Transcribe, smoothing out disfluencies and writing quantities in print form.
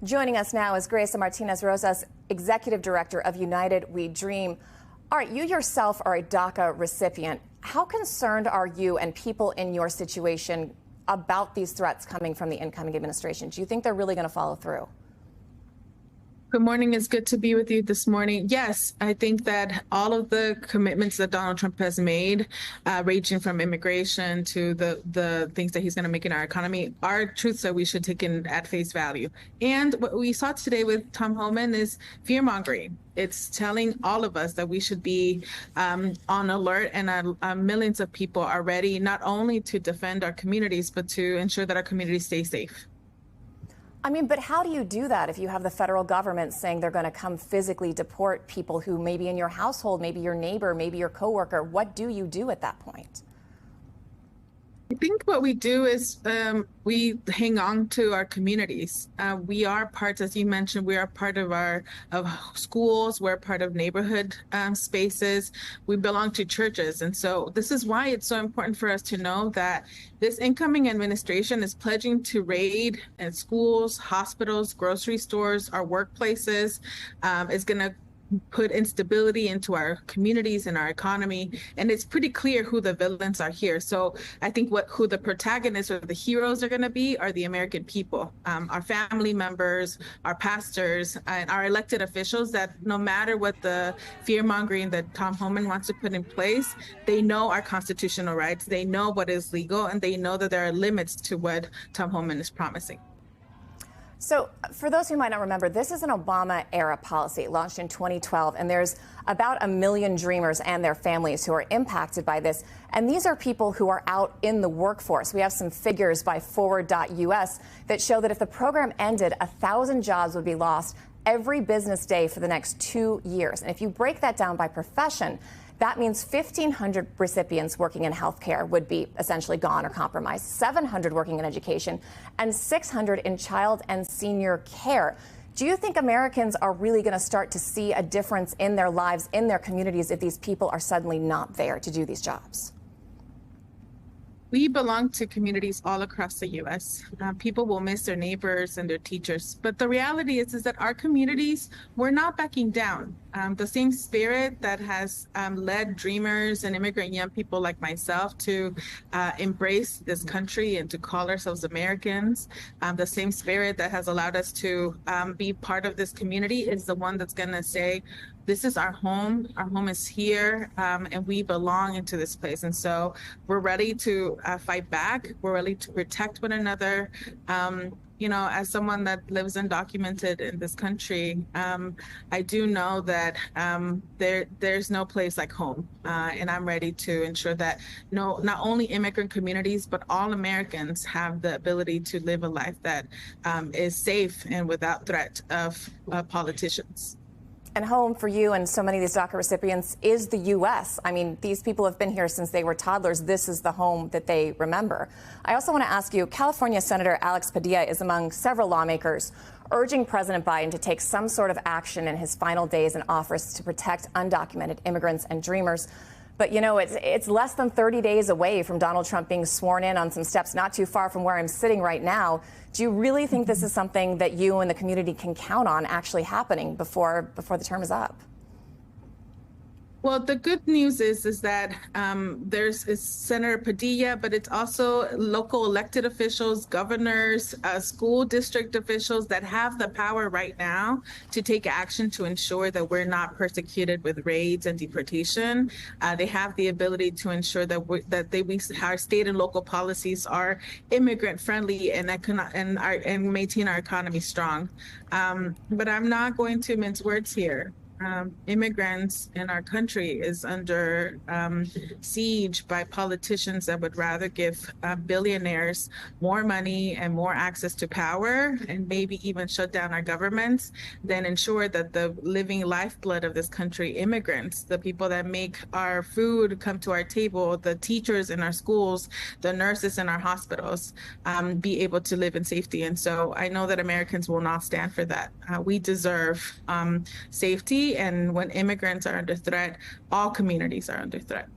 Joining us now is Grace Martinez Rosas, Executive Director of United We Dream. All right, you yourself are a DACA recipient. How concerned are you and people in your situation about these threats coming from the incoming administration? Do you think they're really going to follow through? Good morning. It's good to be with you this morning. Yes, I think that all of the commitments that Donald Trump has made, ranging from immigration to the things that he's going to make in our economy, are truths that we should take in at face value. And what we saw today with Tom Homan is fear-mongering. It's telling all of us that we should be on alert, and millions of people are ready not only to defend our communities, but to ensure that our communities stay safe. I mean, but how do you do that if you have the federal government saying they're going to come physically deport people who may be in your household, maybe your neighbor, maybe your coworker? What do you do at that point? I think what we do is we hang on to our communities. We are part, as you mentioned, we are part of schools. We're part of neighborhood spaces. We belong to churches. And so this is why it's so important for us to know that this incoming administration is pledging to raid schools, hospitals, grocery stores, our workplaces, is going to put instability into our communities and our economy. And it's pretty clear who the villains are here. So I think who the protagonists or the heroes are going to be are the American people, our family members, our pastors, and our elected officials, that no matter what the fear-mongering that Tom Homan wants to put in place, they know our constitutional rights, they know what is legal, and they know that there are limits to what Tom Homan is promising. So for those who might not remember, this is an Obama-era policy launched in 2012, and there's about 1 million dreamers and their families who are impacted by this. And these are people who are out in the workforce. We have some figures by forward.us that show that if the program ended, 1,000 jobs would be lost every business day for the next 2 years. And if you break that down by profession, that means 1,500 recipients working in healthcare would be essentially gone or compromised, 700 working in education, and 600 in child and senior care. Do you think Americans are really going to start to see a difference in their lives, in their communities, if these people are suddenly not there to do these jobs? We belong to communities all across the U.S. People will miss their neighbors and their teachers. But the reality is that our communities, we're not backing down. The same spirit that has led dreamers and immigrant young people like myself to embrace this country and to call ourselves Americans, the same spirit that has allowed us to be part of this community is the one that's going to say, this is our home is here, and we belong into this place. And so we're ready to fight back. We're ready to protect one another. You know, as someone that lives undocumented in this country, I do know that there's no place like home. And I'm ready to ensure that not only immigrant communities, but all Americans have the ability to live a life that is safe and without threat of politicians. And home for you and so many of these DACA recipients is the U.S. I mean, these people have been here since they were toddlers. This is the home that they remember. I also want to ask you, California Senator Alex Padilla is among several lawmakers urging President Biden to take some sort of action in his final days in office to protect undocumented immigrants and dreamers. But, you know, it's less than 30 days away from Donald Trump being sworn in on some steps not too far from where I'm sitting right now. Do you really think this is something that you and the community can count on actually happening before the term is up? Well, the good news is that there's Senator Padilla, but it's also local elected officials, governors, school district officials that have the power right now to take action to ensure that we're not persecuted with raids and deportation. They have the ability to ensure that our state and local policies are immigrant friendly and maintain our economy strong. But I'm not going to mince words here. Immigrants in our country is under siege by politicians that would rather give billionaires more money and more access to power and maybe even shut down our governments than ensure that the living lifeblood of this country, immigrants, the people that make our food come to our table, the teachers in our schools, the nurses in our hospitals, be able to live in safety. And so I know that Americans will not stand for that. We deserve safety. And when immigrants are under threat, all communities are under threat.